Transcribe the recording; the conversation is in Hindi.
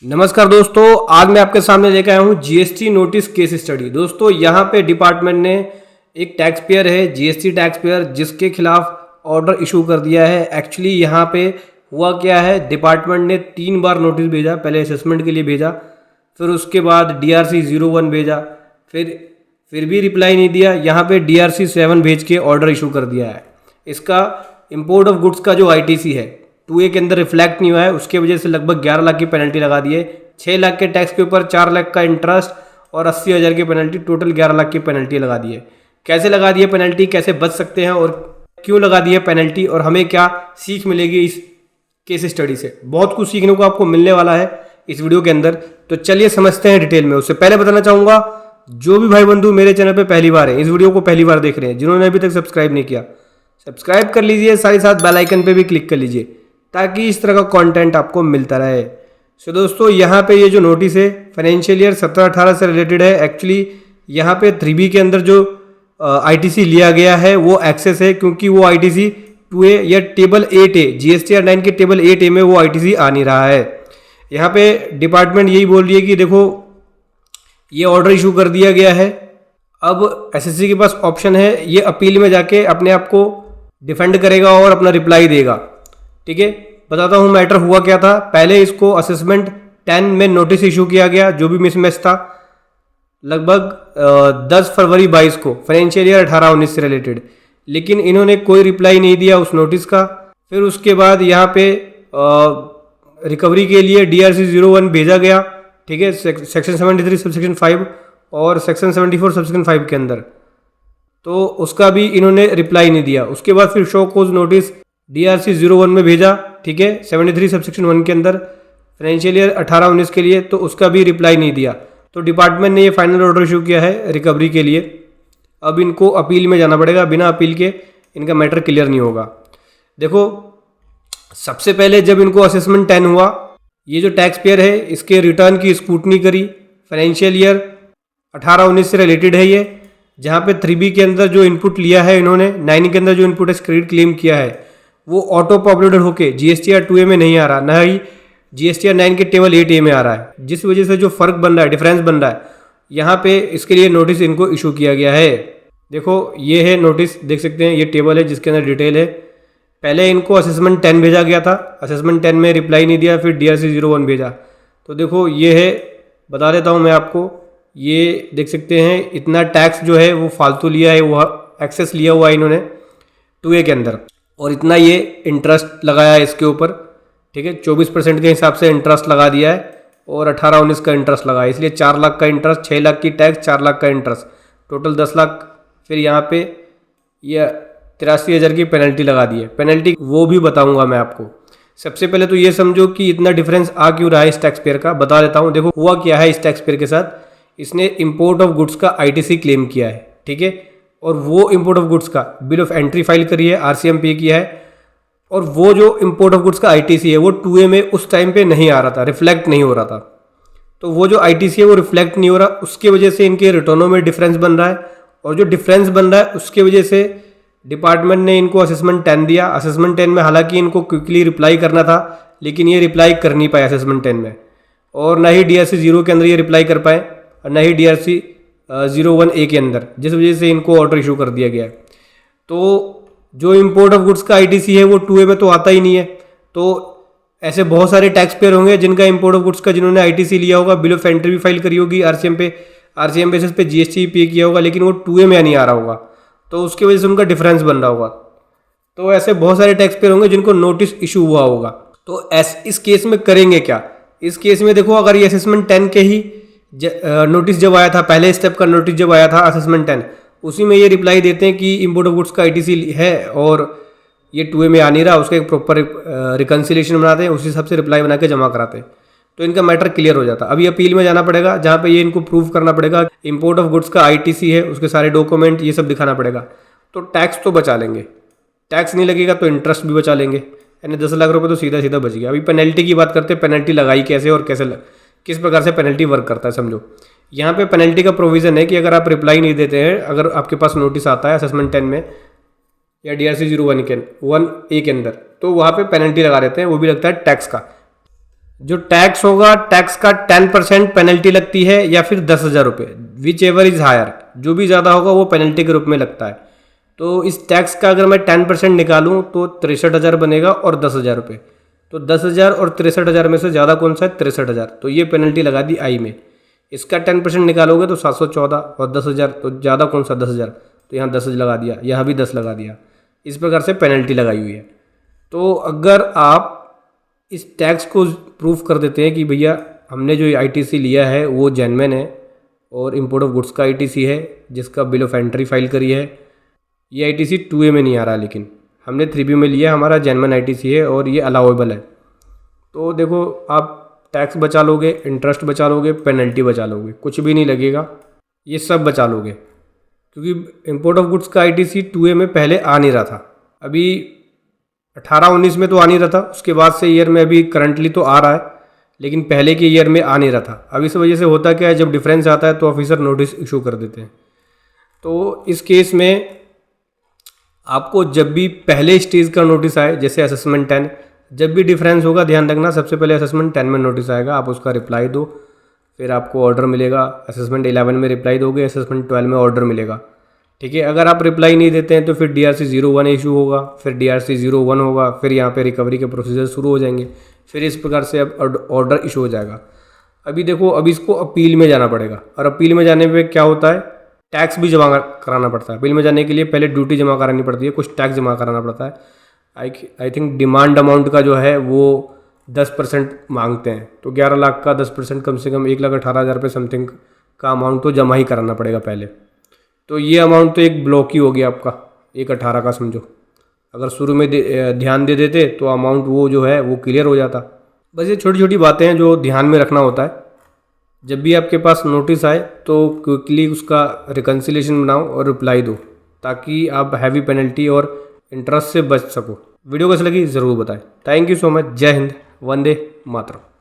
नमस्कार दोस्तों, आज मैं आपके सामने लेकर आया हूँ जीएसटी नोटिस केस स्टडी। दोस्तों यहाँ पे डिपार्टमेंट ने एक टैक्स पेयर है, जीएसटी टैक्स पेयर, जिसके खिलाफ ऑर्डर इशू कर दिया है। एक्चुअली यहाँ पे हुआ क्या है, डिपार्टमेंट ने 3 बार नोटिस भेजा। पहले असेसमेंट के लिए भेजा, फिर उसके बाद DRC 01 भेजा, फिर भी रिप्लाई नहीं दिया। यहाँ पे DRC 7 भेज के ऑर्डर इशू कर दिया है। इसका इम्पोर्ट ऑफ गुड्स का जो ITC है 2A के अंदर रिफ्लेक्ट नहीं हुआ है, उसके वजह से लगभग 11 लाख की पेनल्टी लगा दी है। 6 लाख के टैक्स के ऊपर 4 लाख का इंटरेस्ट और 80,000 की पेनल्टी, टोटल 11 लाख की पेनल्टी लगा दी है। कैसे लगा दी है पेनल्टी, कैसे बच सकते हैं और क्यों लगा दी है पेनल्टी, और हमें क्या सीख मिलेगी इस केस स्टडी से। बहुत कुछ सीखने को आपको मिलने वाला है इस वीडियो के अंदर, तो चलिए समझते हैं डिटेल में। उससे पहले बताना चाहूँगा, जो भी भाई बंधु मेरे चैनल पर पहली बार है, इस वीडियो को पहली बार देख रहे हैं, जिन्होंने अभी तक सब्सक्राइब नहीं किया, सब्सक्राइब कर लीजिए, साथ ही साथ बेल आइकन पे भी क्लिक कर लीजिए ताकि इस तरह का कंटेंट आपको मिलता रहे। सो दोस्तों, यहाँ पे ये जो नोटिस है फाइनेंशियल ईयर 17-18 से रिलेटेड है। एक्चुअली यहाँ पे 3B के अंदर जो ITC लिया गया है वो एक्सेस है, क्योंकि वो ITC 2A या टेबल 8A GSTR 9 के टेबल 8A में वो ITC आ नहीं रहा है। यहाँ पे डिपार्टमेंट यही बोल रही है कि देखो ये ऑर्डर इशू कर दिया गया है, अब SSC के पास ऑप्शन है, ये अपील में जाके अपने आप को डिफेंड करेगा और अपना रिप्लाई देगा। ठीक है, बताता हूँ मैटर हुआ क्या था। पहले इसको असेसमेंट 10 में नोटिस इशू किया गया, जो भी मिसमैच था, लगभग 10 फरवरी 22 को, फाइनेंशियल ईयर 18-19 से रिलेटेड, लेकिन इन्होंने कोई रिप्लाई नहीं दिया उस नोटिस का। फिर उसके बाद यहाँ पे रिकवरी के लिए DRC 01 भेजा गया। ठीक है, सेक्शन 73 सबसेक्शन 5 और सेक्शन 74 सबसेक्शन 5 के अंदर, तो उसका भी इन्होंने रिप्लाई नहीं दिया। उसके बाद फिर शो कोज नोटिस DRC 01 में भेजा, ठीक है, 73 सबसेक्शन 1 के अंदर, फाइनेंशियल ईयर 18-19 के लिए, तो उसका भी रिप्लाई नहीं दिया। तो डिपार्टमेंट ने ये फाइनल ऑर्डर इशू किया है रिकवरी के लिए। अब इनको अपील में जाना पड़ेगा, बिना अपील के इनका मैटर क्लियर नहीं होगा। देखो, सबसे पहले जब इनको असेसमेंट 10 हुआ, ये जो टैक्स पेयर है इसके रिटर्न की स्क्रूटनी करी। फाइनेंशियल ईयर 18-19 से रिलेटेड है ये, जहाँ पे 3B के अंदर जो इनपुट लिया है इन्होंने, 9 के अंदर जो इनपुट क्रेडिट क्लेम किया है वो ऑटो पॉपुलेटेड होके GSTR 2A में नहीं आ रहा, ना ही GSTR 9 के टेबल 8A में आ रहा है, जिस वजह से जो फर्क बन रहा है, डिफरेंस बन रहा है, यहाँ पे इसके लिए नोटिस इनको इशू किया गया है। देखो ये है नोटिस, देख सकते हैं, ये टेबल है जिसके अंदर डिटेल है। पहले इनको असेसमेंट 10 भेजा गया था, असेसमेंट 10 में रिप्लाई नहीं दिया, फिर DRC 01 भेजा। तो देखो ये है, बता देता हूँ मैं आपको, ये देख सकते हैं, इतना टैक्स जो है वो फालतू लिया है, वो एक्सेस लिया हुआ है इन्होंने 2A के अंदर, और इतना ये इंटरेस्ट लगाया है इसके ऊपर। ठीक है, 24% के हिसाब से इंटरेस्ट लगा दिया है और 18-19 का इंटरेस्ट लगा है, इसलिए 4 लाख का इंटरेस्ट, 6 लाख की टैक्स, 4 लाख का इंटरेस्ट, टोटल 10 लाख। फिर यहाँ पे ये 83,000 की पेनल्टी लगा दी है। पेनल्टी वो भी बताऊंगा मैं आपको। सबसे पहले तो ये समझो कि इतना डिफरेंस आ क्यों रहा है इस टैक्स पेयर का, बता देता हूँ। देखो हुआ क्या है इस टैक्स पेयर के साथ, इसने इम्पोर्ट ऑफ गुड्स का ITC क्लेम किया है। ठीक है, और वो इम्पोर्ट ऑफ गुड्स का बिल ऑफ एंट्री फाइल करी है, RCM पे किया है, और वो जो इम्पोर्ट ऑफ गुड्स का ITC है वो 2A में उस टाइम पे नहीं आ रहा था, रिफ्लेक्ट नहीं हो रहा था। तो वो जो ITC है वो रिफ्लेक्ट नहीं हो रहा, उसके वजह से इनके रिटर्नों में डिफरेंस बन रहा है, और जो डिफरेंस बन रहा है उसके वजह से डिपार्टमेंट ने इनको असेसमेंट 10 दिया। असेसमेंट 10 में हालांकि इनको क्विकली रिप्लाई करना था, लेकिन ये रिप्लाई कर नहीं पाए असेसमेंट 10 में, और ना ही DRC 0 के अंदर ये रिप्लाई कर पाए, और ना ही DRC 01A के अंदर, जिस वजह से इनको ऑर्डर इशू कर दिया गया है। तो जो इम्पोर्ट ऑफ गुड्स का ITC है वो 2A में तो आता ही नहीं है। तो ऐसे बहुत सारे टैक्स पेयर होंगे जिनका इम्पोर्ट ऑफ गुड्स का, जिन्होंने ITC लिया होगा, बिल ऑफ एंट्री भी फाइल करी होगी, RCM बेसिस पे GST पे किया होगा, लेकिन वो 2A में नहीं आ रहा होगा, तो उसकी वजह से उनका डिफरेंस बन रहा होगा। तो ऐसे बहुत सारे टैक्स पेयर होंगे जिनको नोटिस इशू हुआ होगा। तो इस केस में करेंगे क्या? इस केस में देखो, अगर ये असेसमेंट 10 के ही नोटिस जब आया था, पहले स्टेप का नोटिस जब आया था असेसमेंट 10, उसी में ये रिप्लाई देते हैं कि इम्पोर्ट ऑफ गुड्स का ITC है और ये 2A में आ नहीं रहा, उसका एक प्रॉपर रिकन्सिलेशन बनाते हैं, उसी हिसाब से रिप्लाई बना के जमा कराते हैं, तो इनका मैटर क्लियर हो जाता। अभी अपील में जाना पड़ेगा, जहाँ पे ये इनको प्रूव करना पड़ेगा इम्पोर्ट ऑफ गुड्स का ITC है, उसके सारे डॉक्यूमेंट ये सब दिखाना पड़ेगा। तो टैक्स तो बचा लेंगे, टैक्स नहीं लगेगा तो इंटरेस्ट भी बचा लेंगे, यानी 10 लाख रुपये तो सीधा सीधा बच गया। अभी पेनल्टी की बात करते हैं, पेनल्टी लगाई कैसे और किस प्रकार से पेनल्टी वर्क करता है समझो। यहाँ पे पेनल्टी का प्रोविज़न है कि अगर आप रिप्लाई नहीं देते हैं, अगर आपके पास नोटिस आता है असेसमेंट 10 में या DRC 01A के अंदर, तो वहाँ पे पेनल्टी लगा देते हैं, वो भी लगता है टैक्स का। जो टैक्स होगा, टैक्स का 10% पेनल्टी लगती है या फिर 10,000 रुपये, विच एवर इज़ हायर, जो भी ज़्यादा होगा वो पेनल्टी के रूप में लगता है। तो इस टैक्स का अगर मैं 10% निकालूं तो 63,000 बनेगा और 10,000 रुपये। तो 10,000 और 63,000 में से ज़्यादा कौन सा है? 63,000। तो ये पेनल्टी लगा दी आई में। इसका 10% निकालोगे तो 714 और 10,000, तो ज़्यादा कौन सा? 10,000। तो यहाँ 10 लगा दिया, यहाँ भी 10 लगा दिया। इस प्रकार से पेनल्टी लगाई हुई है। तो अगर आप इस टैक्स को प्रूफ कर देते हैं कि भैया हमने जो आईटीसी लिया है वो जेन्युइन है और इंपोर्ट ऑफ गुड्स का आईटीसी है जिसका बिल ऑफ एंट्री फाइल करी है, ये आईटीसी 2A में नहीं आ रहा, लेकिन हमने 3B में लिया, हमारा जेन्युइन आईटीसी है और ये अलाउेबल है, तो देखो आप टैक्स बचा लोगे, इंटरेस्ट बचा लोगे, पेनल्टी बचा लोगे, कुछ भी नहीं लगेगा, ये सब बचा लोगे। क्योंकि इंपोर्ट ऑफ गुड्स का आईटीसी 2A में पहले आ नहीं रहा था, अभी 18-19 में तो आ नहीं रहा था, उसके बाद से ईयर में अभी करंटली तो आ रहा है, लेकिन पहले के ईयर में आ नहीं रहा था। अब इस वजह से होता क्या है, जब डिफरेंस आता है तो ऑफिसर नोटिस इशू कर देते हैं। तो इस केस में आपको जब भी पहले स्टेज का नोटिस आए, जैसे असेसमेंट 10, जब भी डिफरेंस होगा ध्यान रखना, सबसे पहले असेसमेंट 10 में नोटिस आएगा, आप उसका रिप्लाई दो, फिर आपको ऑर्डर मिलेगा। असेसमेंट 11 में रिप्लाई दोगे, असेसमेंट 12 में ऑर्डर मिलेगा, ठीक है। अगर आप रिप्लाई नहीं देते हैं तो फिर DRC 01 इशू होगा, फिर DRC 01 होगा, फिर यहाँ पे रिकवरी के प्रोसीजर शुरू हो जाएंगे, फिर इस प्रकार से अब ऑर्डर इशू हो जाएगा। अभी देखो, अभी इसको अपील में जाना पड़ेगा, और अपील में जाने पे क्या होता है, टैक्स भी जमा कराना पड़ता है। अपील में जाने के लिए पहले ड्यूटी जमा करानी पड़ती है, कुछ टैक्स जमा कराना पड़ता है। आई थिंक डिमांड अमाउंट का जो है वो 10% मांगते हैं, तो 11 लाख का 10% कम से कम 1,18,000 रुपये समथिंग का अमाउंट तो जमा ही कराना पड़ेगा पहले। तो ये अमाउंट तो एक ब्लॉक ही हो गया आपका 1,18 का, समझो। अगर शुरू में ध्यान दे देते तो अमाउंट वो जो है वो क्लियर हो जाता। बस ये छोटी छोटी बातें हैं जो ध्यान में रखना होता है। जब भी आपके पास नोटिस आए तो क्विकली उसका रिकन्सिलेशन बनाओ और रिप्लाई दो, ताकि आप हैवी पेनल्टी और इंटरेस्ट से बच सको। वीडियो कैसी लगी ज़रूर बताएं। Thank you so much. जय हिंद, वंदे मातरम।